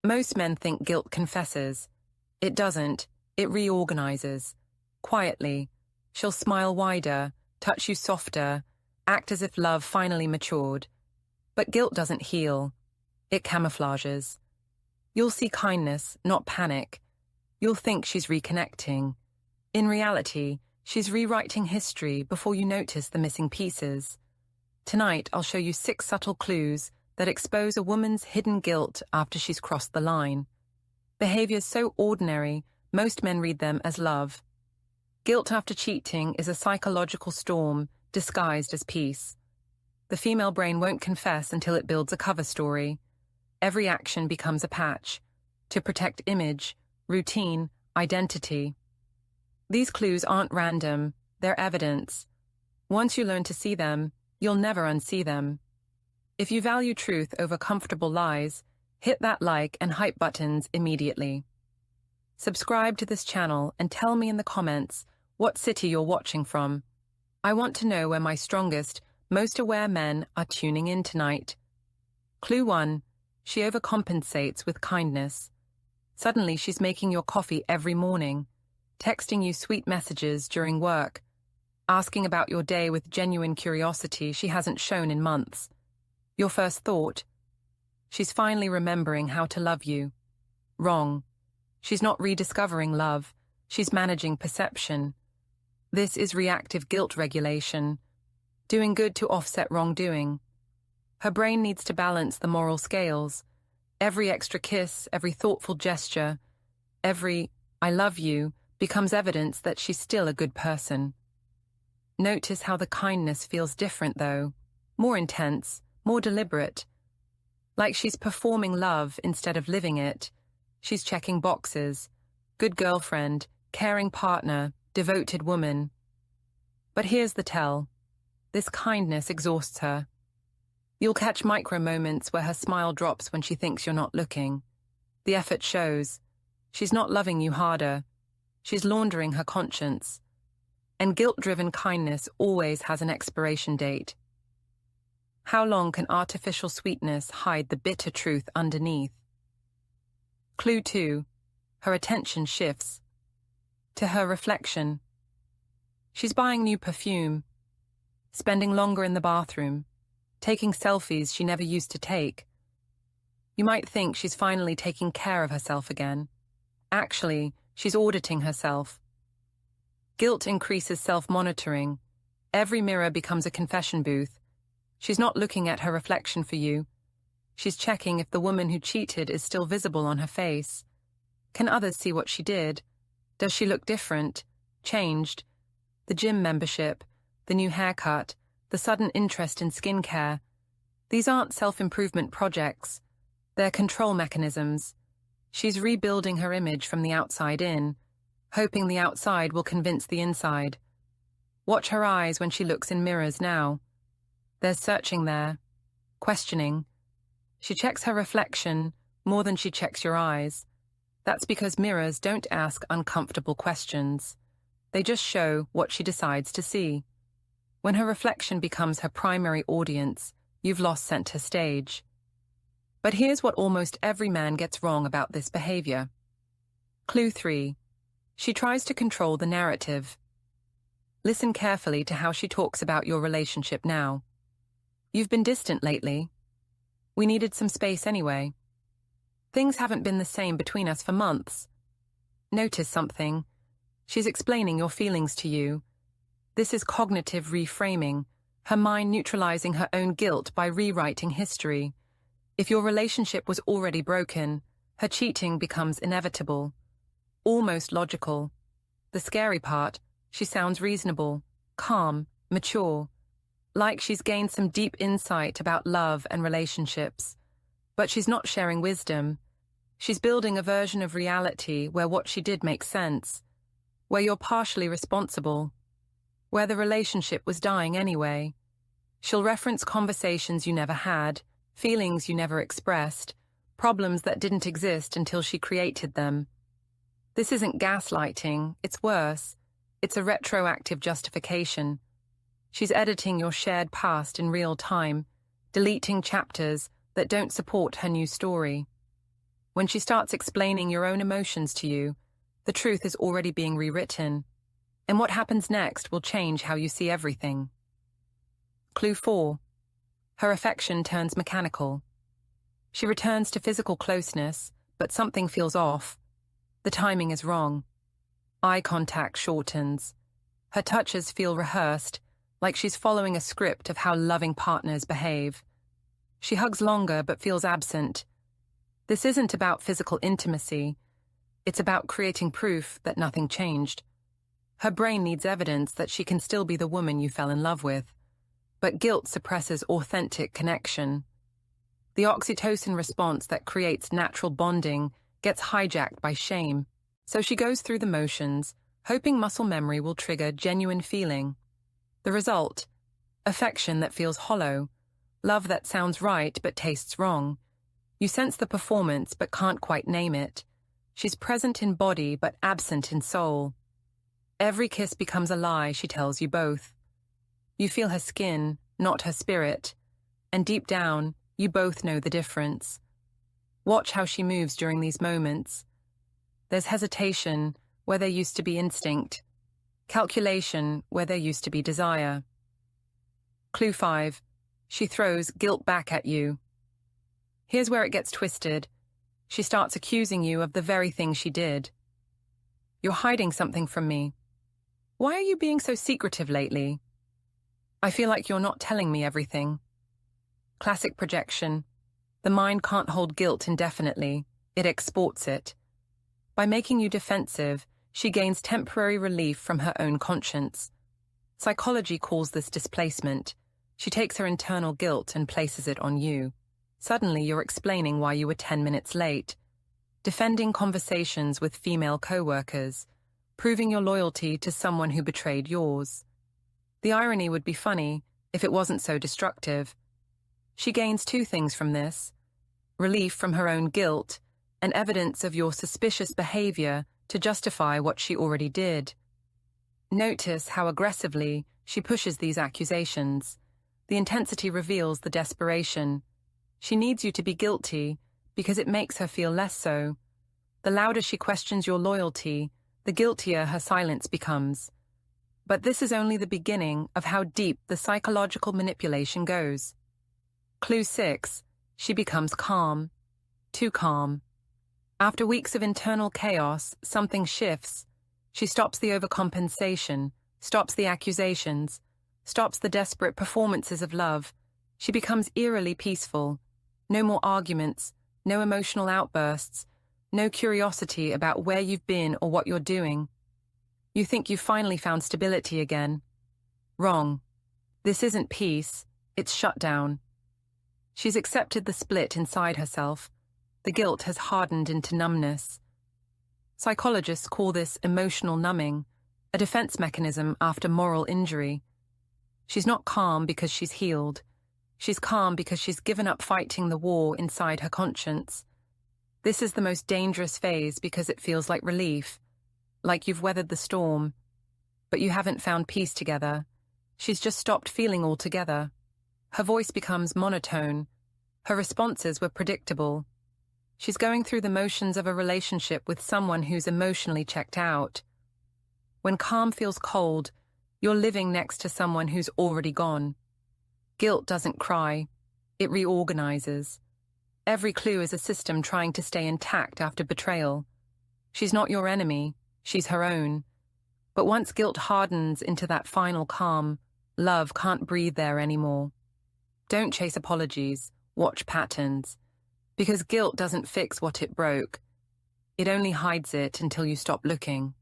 Most men think guilt confesses. It doesn't. It reorganizes. Quietly. She'll smile wider, touch you softer, act as if love finally matured. But guilt doesn't heal. It camouflages. You'll see kindness, not panic. You'll think she's reconnecting. In reality, she's rewriting history before you notice the missing pieces. Tonight, I'll show you 6 subtle clues that expose a woman's hidden guilt after she's crossed the line. Behaviors so ordinary, most men read them as love. Guilt after cheating is a psychological storm disguised as peace. The female brain won't confess until it builds a cover story. Every action becomes a patch to protect image, routine, identity. These clues aren't random, they're evidence. Once you learn to see them, you'll never unsee them. If you value truth over comfortable lies, hit that like and hype buttons immediately. Subscribe to this channel and tell me in the comments what city you're watching from. I want to know where my strongest, most aware men are tuning in tonight. Clue 1. She overcompensates with kindness. Suddenly she's making your coffee every morning, texting you sweet messages during work, asking about your day with genuine curiosity she hasn't shown in months. Your first thought? She's finally remembering how to love you. Wrong. She's not rediscovering love, she's managing perception. This is reactive guilt regulation, doing good to offset wrongdoing. Her brain needs to balance the moral scales. Every extra kiss, every thoughtful gesture, every "I love you" becomes evidence that she's still a good person. Notice how the kindness feels different though, more intense, more deliberate. Like she's performing love instead of living it. She's checking boxes. Good girlfriend, caring partner, devoted woman. But here's the tell. This kindness exhausts her. You'll catch micro moments where her smile drops when she thinks you're not looking. The effort shows. She's not loving you harder. She's laundering her conscience. And guilt-driven kindness always has an expiration date. How long can artificial sweetness hide the bitter truth underneath? Clue 2. Her attention shifts. To her reflection. She's buying new perfume, spending longer in the bathroom, taking selfies she never used to take. You might think she's finally taking care of herself again. Actually, she's auditing herself. Guilt increases self-monitoring. Every mirror becomes a confession booth. She's not looking at her reflection for you. She's checking if the woman who cheated is still visible on her face. Can others see what she did? Does she look different? Changed? The gym membership, the new haircut, the sudden interest in skincare. These aren't self-improvement projects. They're control mechanisms. She's rebuilding her image from the outside in, hoping the outside will convince the inside. Watch her eyes when she looks in mirrors now. There's searching there, questioning. She checks her reflection more than she checks your eyes. That's because mirrors don't ask uncomfortable questions. They just show what she decides to see. When her reflection becomes her primary audience, you've lost center stage. But here's what almost every man gets wrong about this behavior. Clue 3. She tries to control the narrative. Listen carefully to how she talks about your relationship now. You've been distant lately. We needed some space anyway. Things haven't been the same between us for months. Notice something. She's explaining your feelings to you. This is cognitive reframing, her mind neutralizing her own guilt by rewriting history. If your relationship was already broken, her cheating becomes inevitable, almost logical. The scary part, she sounds reasonable, calm, mature, like she's gained some deep insight about love and relationships. But she's not sharing wisdom. She's building a version of reality where what she did makes sense, where you're partially responsible, where the relationship was dying anyway. She'll reference conversations you never had, feelings you never expressed, problems that didn't exist until she created them. This isn't gaslighting, it's worse. It's a retroactive justification. She's editing your shared past in real time, deleting chapters that don't support her new story. When she starts explaining your own emotions to you, the truth is already being rewritten, and what happens next will change how you see everything. Clue 4. Her affection turns mechanical. She returns to physical closeness, but something feels off. The timing is wrong. Eye contact shortens. Her touches feel rehearsed, like she's following a script of how loving partners behave. She hugs longer but feels absent. This isn't about physical intimacy. It's about creating proof that nothing changed. Her brain needs evidence that she can still be the woman you fell in love with. But guilt suppresses authentic connection. The oxytocin response that creates natural bonding gets hijacked by shame. So she goes through the motions, hoping muscle memory will trigger genuine feeling. The result? Affection that feels hollow, love that sounds right but tastes wrong. You sense the performance but can't quite name it. She's present in body but absent in soul. Every kiss becomes a lie, she tells you both. You feel her skin, not her spirit, and deep down, you both know the difference. Watch how she moves during these moments. There's hesitation where there used to be instinct, calculation where there used to be desire. Clue 5. She throws guilt back at you. Here's where it gets twisted. She starts accusing you of the very thing she did. You're hiding something from me. Why are you being so secretive lately? I feel like you're not telling me everything. Classic projection. The mind can't hold guilt indefinitely. It exports it. By making you defensive, she gains temporary relief from her own conscience. Psychology calls this displacement. She takes her internal guilt and places it on you. Suddenly, you're explaining why you were 10 minutes late, defending conversations with female co-workers, proving your loyalty to someone who betrayed yours. The irony would be funny if it wasn't so destructive. She gains two things from this: relief from her own guilt and evidence of your suspicious behavior to justify what she already did. Notice how aggressively she pushes these accusations. The intensity reveals the desperation. She needs you to be guilty because it makes her feel less so. The louder she questions your loyalty, the guiltier her silence becomes. But this is only the beginning of how deep the psychological manipulation goes. Clue 6. She becomes calm. Too calm. After weeks of internal chaos, something shifts. She stops the overcompensation, stops the accusations, stops the desperate performances of love. She becomes eerily peaceful. No more arguments, no emotional outbursts, no curiosity about where you've been or what you're doing. You think you've finally found stability again. Wrong. This isn't peace, it's shutdown. She's accepted the split inside herself. The guilt has hardened into numbness. Psychologists call this emotional numbing, a defense mechanism after moral injury. She's not calm because she's healed. She's calm because she's given up fighting the war inside her conscience. This is the most dangerous phase because it feels like relief, like you've weathered the storm. But you haven't found peace together. She's just stopped feeling altogether. Her voice becomes monotone. Her responses were predictable. She's going through the motions of a relationship with someone who's emotionally checked out. When calm feels cold, you're living next to someone who's already gone. Guilt doesn't cry. It reorganizes. Every clue is a system trying to stay intact after betrayal. She's not your enemy. She's her own. But once guilt hardens into that final calm, love can't breathe there anymore. Don't chase apologies. Watch patterns. Because guilt doesn't fix what it broke. It only hides it until you stop looking.